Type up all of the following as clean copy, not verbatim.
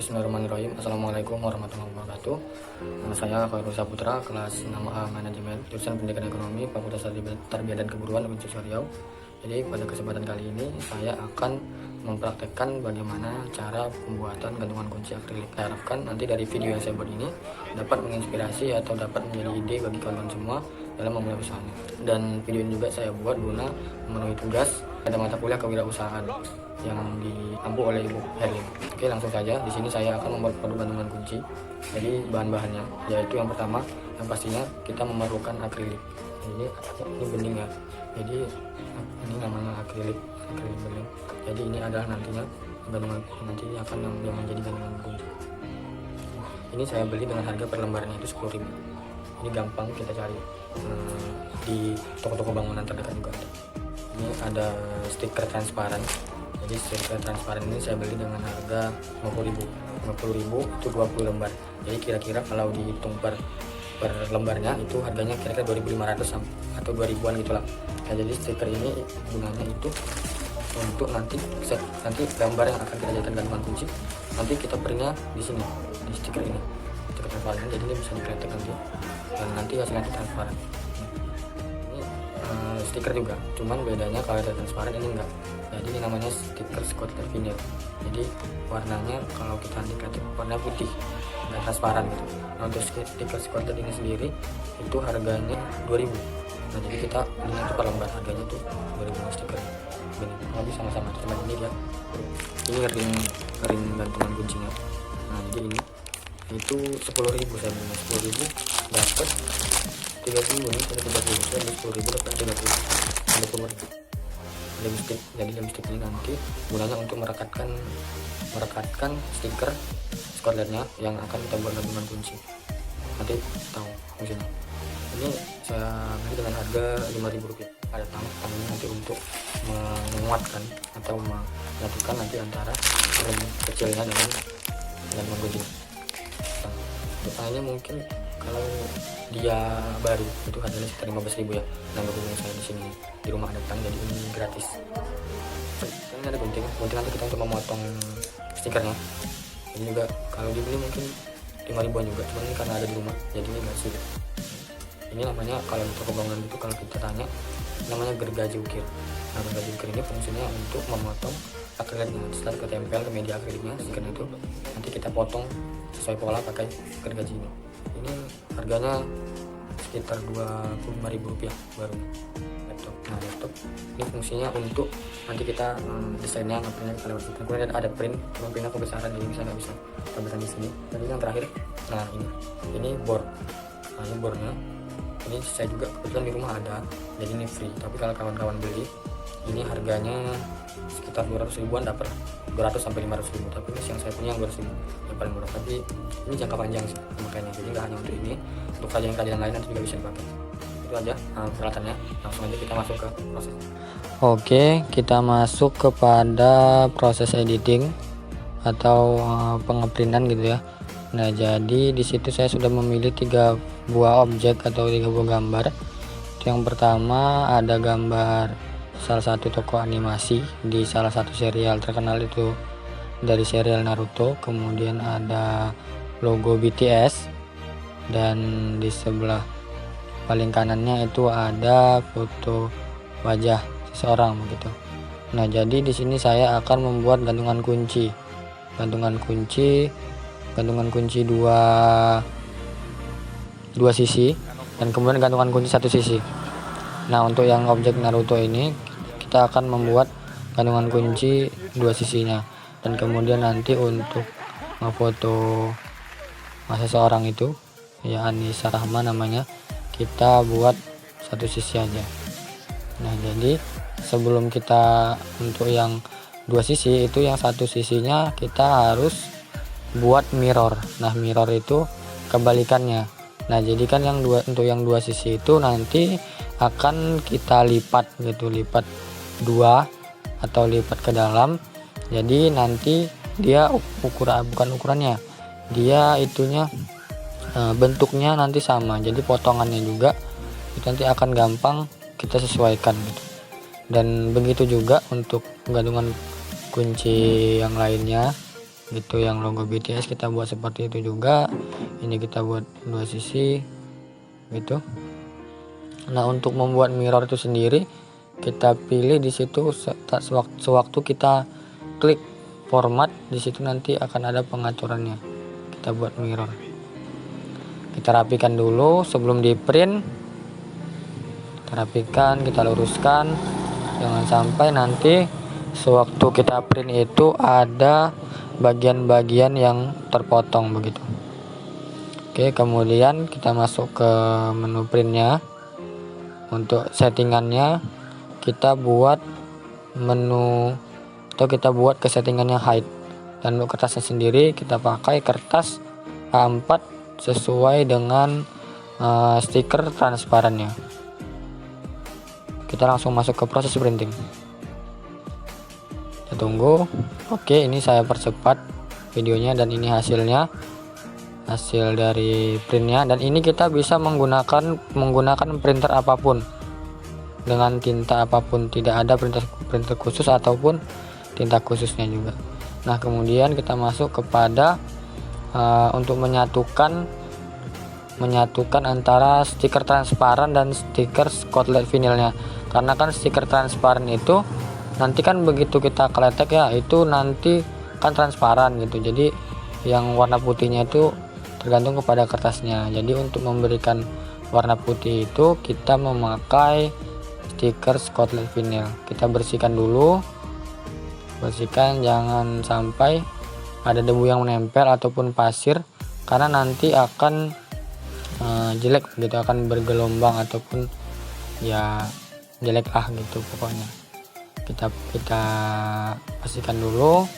Bismillahirrahmanirrahim. Assalamualaikum warahmatullahi wabarakatuh. Nama saya Khairul Saputra, kelas 6A Manajemen, jurusan Pendidikan Ekonomi, Fakultas Tarbiyah dan Keguruan Universitas Riau. Jadi pada kesempatan kali ini saya akan mempraktekkan bagaimana cara pembuatan gantungan kunci akrilik. Saya harapkan nanti dari video yang saya buat ini dapat menginspirasi atau dapat menjadi ide bagi kalian semua dalam memulai usahanya. Dan video ini juga saya buat guna memenuhi tugas pada mata kuliah kewirausahaan yang diampu oleh Ibu Herlin. Oke, langsung saja. Di sini saya akan membuat produk gantungan kunci. Jadi bahan-bahannya yaitu yang pertama, yang pastinya kita memerlukan akrilik. Ini bening ya. Jadi ini namanya akrilik bening. Jadi ini adalah nantinya gantungan, nanti akan yang menjadi gantungan kunci. Ini saya beli dengan harga per lembarnya itu 10.000. Ini gampang kita cari di toko-toko bangunan terdekat juga. Ini ada stiker transparan. Jadi stiker transparan ini saya beli dengan harga 50.000 itu 20 lembar. Jadi kira-kira kalau dihitung per lembarnya itu harganya kira-kira 2.500 atau 2.000-an gitulah. Nah, jadi stiker ini gunanya itu untuk nanti gambar yang akan kita jadikan gantungan kunci, nanti kita printnya di sini, di stiker ini, stiker transparan. Jadi ini bisa dikretek nanti, dan nanti hasilnya itu transparan. Ini stiker juga, cuman bedanya kalau ada transparan ini enggak. Jadi ini namanya stiker Scotland Vinyl. Jadi warnanya kalau kita nanti kretek warna putih, nggak transparan gitu. Nah, untuk stiker Scotland ini sendiri itu harganya 2.000. Nah, jadi kita ini itu per lembar harganya tuh 2.000 stiker. Tapi sama-sama cuma ini ya. Ini ring gantungan kuncinya. Nah, jadi ini itu 10.000 saya beli. 10.000 dapat 30 nih, 30 saya beli 10.000 dapat 30. Lem stick. Jadi lem stick ini nanti gunanya untuk merekatkan stiker Scotlandnya yang akan kita buat gantungan kunci. Nanti tahu fungsinya. Ini saya beli dengan harga Rp5.000. Ada tangnya nanti untuk menguatkan atau menyatukan nanti antara rem kecilnya dengan gantungan kunci. Untuk tangnya mungkin kalau dia baru itu harganya sekitar 15.000 ya. Nah, berhubung saya di sini di rumah ada tang, jadi ini gratis. Ini ada gunting nanti kita untuk memotong stikernya. Ini juga kalau dibeli mungkin 5.000-an juga, cuman ini karena ada di rumah jadi ini nggak sih. Ini namanya kalau di toko bangunan itu kalau kita tanya namanya gergaji ukir. Nah, gergaji ukir ini fungsinya untuk memotong akriliknya. Setelah kita tempel ke media akriliknya stiker itu, nanti kita potong sesuai pola pakai gergaji ini. Ini harganya sekitar Rp25.000 baru laptop. Nah, laptop ini fungsinya untuk nanti kita desainnya ngapainnya kita lewat situ. Kemudian ada print, cuma printnya kebesaran jadi bisa nggak bisa kebesaran di sini. Tadi yang terakhir, nah ini board. Nah, ini boardnya. Ini saya juga kebetulan di rumah ada, jadi ini free. Tapi kalau kawan-kawan beli, ini harganya sekitar 200.000-an dapat 200 sampai 500.000. Tapi ini yang saya punya yang 200.000 yang paling murah. Tapi ini jangka panjang sih makanya. Jadi nggak hanya untuk ini, untuk kajian-kajian lain nanti juga bisa dipakai. Itu aja peralatannya. Langsung aja kita masuk ke proses. Oke, kita masuk kepada proses editing atau pengeprintan gitu ya. Nah, jadi di situ saya sudah memilih 3 buah objek atau 3 buah gambar. Yang pertama ada gambar salah satu tokoh animasi di salah satu serial terkenal itu dari serial Naruto. Kemudian ada logo BTS dan di sebelah paling kanannya itu ada foto wajah seseorang begitu. Nah, jadi di sini saya akan membuat gantungan kunci dua sisi dan kemudian gantungan kunci satu sisi. Nah, untuk yang objek Naruto ini kita akan membuat gantungan kunci 2 sisinya, dan kemudian nanti untuk ngefoto seseorang itu ya Anissa Rahma namanya, kita buat 1 sisi aja. Nah, jadi sebelum kita untuk yang 2 sisi itu, yang 1 sisinya kita harus buat mirror. Nah, mirror itu kebalikannya. Nah, jadi kan untuk yang 2 sisi itu nanti akan kita lipat gitu, lipat 2 atau lipat ke dalam. Jadi nanti dia bukan ukurannya, dia itunya bentuknya nanti sama. Jadi potongannya juga itu nanti akan gampang kita sesuaikan gitu. Dan begitu juga untuk gantungan kunci yang lainnya. gitu. Yang logo BTS kita buat seperti itu juga, ini kita buat dua sisi gitu. Nah, untuk membuat mirror itu sendiri kita pilih di situ sewaktu kita klik format, di situ nanti akan ada pengaturannya. Kita buat mirror, kita rapikan dulu sebelum di print, kita rapikan, kita luruskan, jangan sampai nanti sewaktu kita print itu ada bagian-bagian yang terpotong begitu. Oke, kemudian kita masuk ke menu printnya. Untuk settingannya kita buat menu atau kita buat ke settingannya height, dan untuk kertasnya sendiri kita pakai kertas A4 sesuai dengan stiker transparannya. Kita langsung masuk ke proses printing, kita tunggu. Oke, ini saya percepat videonya dan ini hasil dari printnya. Dan ini kita bisa menggunakan printer apapun dengan tinta apapun, tidak ada printer khusus ataupun tinta khususnya juga. Nah, kemudian kita masuk kepada untuk menyatukan antara stiker transparan dan stiker Scotland vinilnya. Karena kan stiker transparan itu nanti kan begitu kita kletek ya, itu nanti kan transparan gitu. Jadi yang warna putihnya itu tergantung kepada kertasnya. Jadi untuk memberikan warna putih itu kita memakai stiker Scotland vinyl. Kita bersihkan dulu, jangan sampai ada debu yang menempel ataupun pasir, karena nanti akan jelek gitu, akan bergelombang ataupun ya jelek gitu pokoknya. Kita pastikan dulu.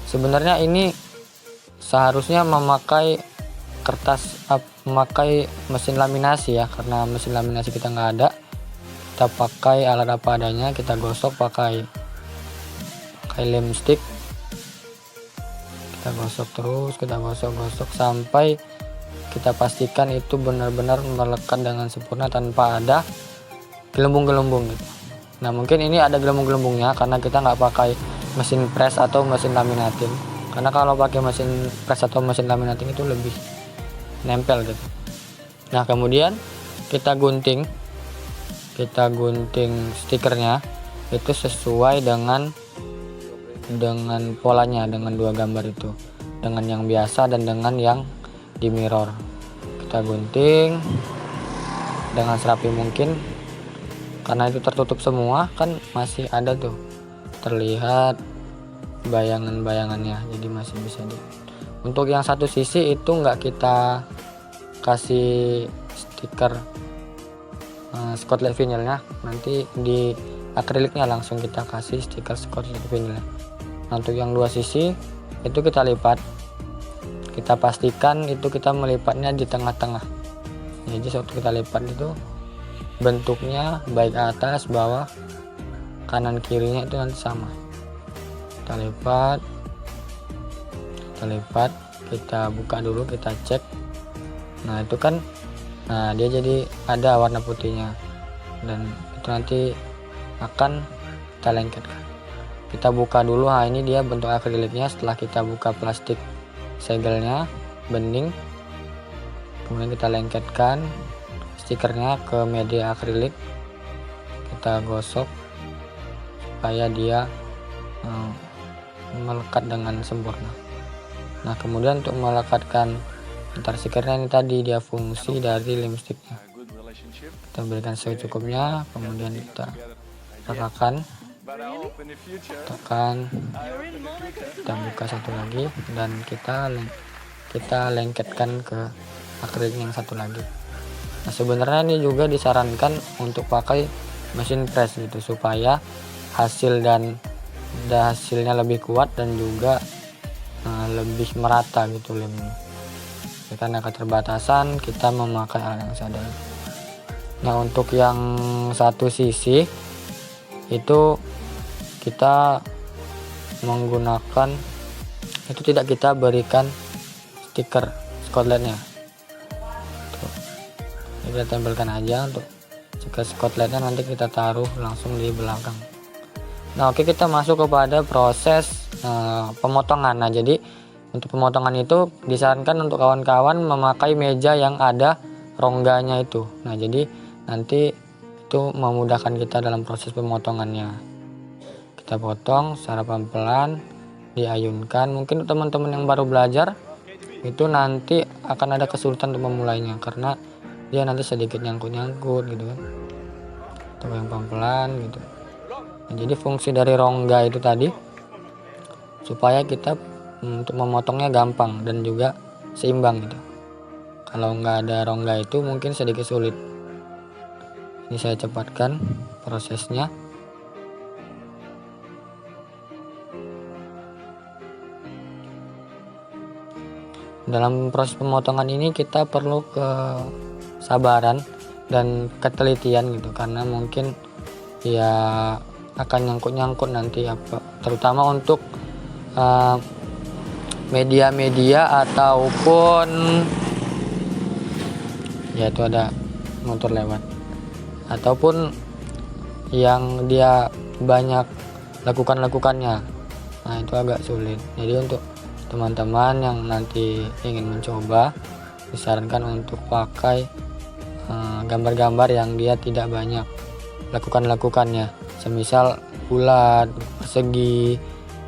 Sebenarnya ini seharusnya memakai memakai mesin laminasi ya, karena mesin laminasi kita nggak ada. Kita pakai alat apa adanya, kita gosok pakai lem stick. Kita gosok terus, kita gosok sampai kita pastikan itu benar-benar melekat dengan sempurna tanpa ada gelembung-gelembung gitu. Nah, mungkin ini ada gelembung-gelembungnya karena kita nggak pakai mesin press atau mesin laminating. Karena kalau pakai mesin press atau mesin laminating itu lebih nempel gitu. Nah, kemudian kita gunting stikernya itu sesuai dengan polanya, dengan dua gambar itu, dengan yang biasa dan dengan yang di mirror. Kita gunting dengan serapi mungkin, karena itu tertutup semua kan, masih ada tuh terlihat bayangan-bayangannya, jadi masih bisa Untuk yang satu sisi itu nggak kita kasih stiker Scotland vinylnya, nanti di akriliknya langsung kita kasih stiker Scotland vinylnya. Nah, untuk yang dua sisi itu kita lipat, kita pastikan itu kita melipatnya di tengah-tengah. Jadi waktu kita lipat itu bentuknya baik atas, bawah, kanan kirinya itu nanti sama. Kita lipat, kita buka dulu, kita cek. Nah, itu kan, dia jadi ada warna putihnya, dan itu nanti akan kita lengketkan. Kita buka dulu, ini dia bentuk akriliknya. Setelah kita buka plastik segelnya bening, kemudian kita lengketkan stikernya ke media akrilik, kita gosok supaya dia melekat dengan sempurna. Nah, kemudian untuk melekatkan antar stikernya ini tadi, dia fungsi dari lem sticknya. Kita berikan secukupnya, kemudian kita tekan, kita buka satu lagi, dan kita lengketkan ke akrilik yang satu lagi. Nah, sebenarnya ini juga disarankan untuk pakai mesin press gitu, supaya hasilnya lebih kuat dan juga lebih merata gitu lemnya. Karena keterbatasan kita memakai alat yang seadanya. Nah, untuk yang satu sisi itu kita menggunakan, itu tidak kita berikan stiker Scotlandnya. Kita tempelkan aja untuk stiker Scotlandnya, nanti kita taruh langsung di belakang. Nah, oke, kita masuk kepada proses pemotongan. Nah jadi untuk pemotongan itu disarankan untuk kawan-kawan memakai meja yang ada rongganya itu. Nah jadi nanti itu memudahkan kita dalam proses pemotongannya. Kita potong secara pelan-pelan, diayunkan. Mungkin teman-teman yang baru belajar itu nanti akan ada kesulitan untuk memulainya karena dia nanti sedikit nyangkut-nyangkut gitu kan. Atau yang pelan-pelan gitu. Nah, jadi fungsi dari rongga itu tadi supaya kita untuk memotongnya gampang dan juga seimbang gitu. Kalau nggak ada rongga itu mungkin sedikit sulit. Ini saya cepatkan prosesnya. Dalam proses pemotongan ini kita perlu kesabaran dan ketelitian gitu, karena mungkin ya akan nyangkut-nyangkut nanti apa, terutama untuk media-media ataupun ya itu ada motor lewat, ataupun yang dia banyak lakukannya. Nah itu agak sulit. Jadi untuk teman-teman yang nanti ingin mencoba, disarankan untuk pakai gambar-gambar yang dia tidak banyak lakukannya, semisal bulat, persegi,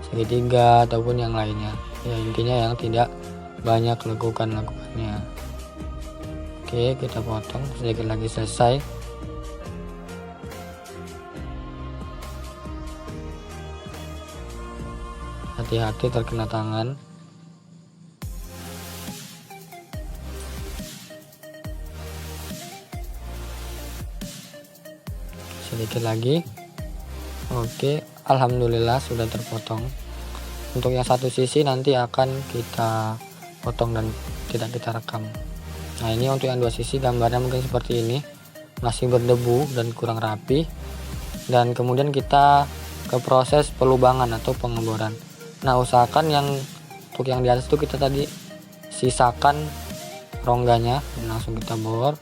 segitiga ataupun yang lainnya. Ya intinya yang tidak banyak lakukannya. Oke, kita potong, sedikit lagi selesai. Hati-hati terkena tangan. Sedikit lagi. Oke, alhamdulillah sudah terpotong. Untuk yang satu sisi nanti akan kita potong dan tidak kita rekam. Nah ini untuk yang dua sisi gambarnya mungkin seperti ini, masih berdebu dan kurang rapi. Dan kemudian kita ke proses pelubangan atau pengeboran. Nah usahakan yang untuk yang di atas itu kita tadi sisakan rongganya, langsung kita bor,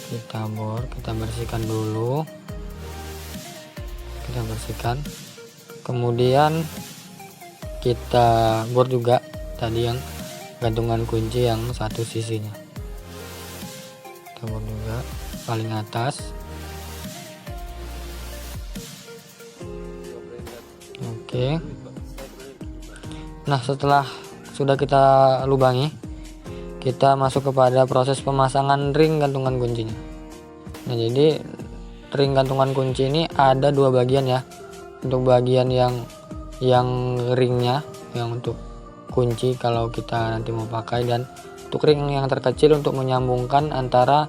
kita bersihkan dulu, kemudian kita bor juga tadi yang gantungan kunci yang satu sisinya, kita bor juga paling atas. Oke. Nah setelah sudah kita lubangi, kita masuk kepada proses pemasangan ring gantungan kuncinya. Nah jadi ring gantungan kunci ini ada dua bagian ya. Untuk bagian yang ringnya, yang untuk kunci kalau kita nanti mau pakai, dan untuk ring yang terkecil untuk menyambungkan antara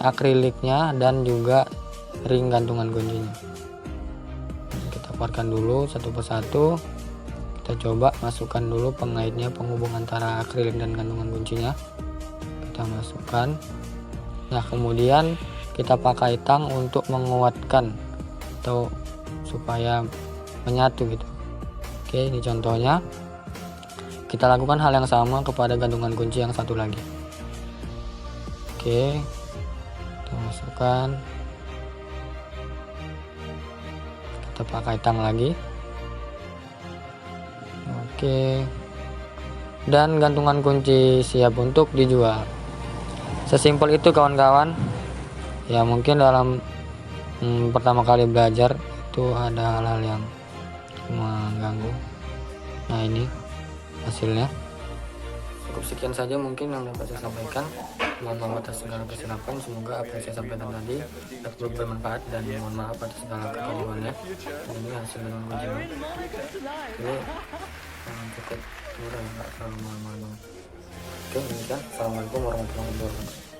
akriliknya dan juga ring gantungan kuncinya. Kita keluarkan dulu satu persatu. Kita coba masukkan dulu pengaitnya, penghubung antara akrilik dan gantungan kuncinya. Kita masukkan. Nah kemudian kita pakai tang untuk menguatkan atau supaya menyatu gitu. Oke, ini contohnya. Kita lakukan hal yang sama kepada gantungan kunci yang satu lagi. Oke, kita masukkan. Kita pakai tang lagi. Oke, dan gantungan kunci siap untuk dijual. Sesimpel itu kawan-kawan. Ya mungkin dalam pertama kali belajar itu ada hal-hal yang mengganggu. Nah ini hasilnya. Cukup sekian saja mungkin yang dapat saya sampaikan. Mohon maaf atas segala kesilapan. Semoga apa yang saya sampaikan tadi dapat bermanfaat, dan mohon maaf atas segala kekeliruannya. Ini hasil dengan kunci ini cukup murah, nggak terlalu mahal. Oke, demikian. Assalamualaikum warahmatullahi wabarakatuh.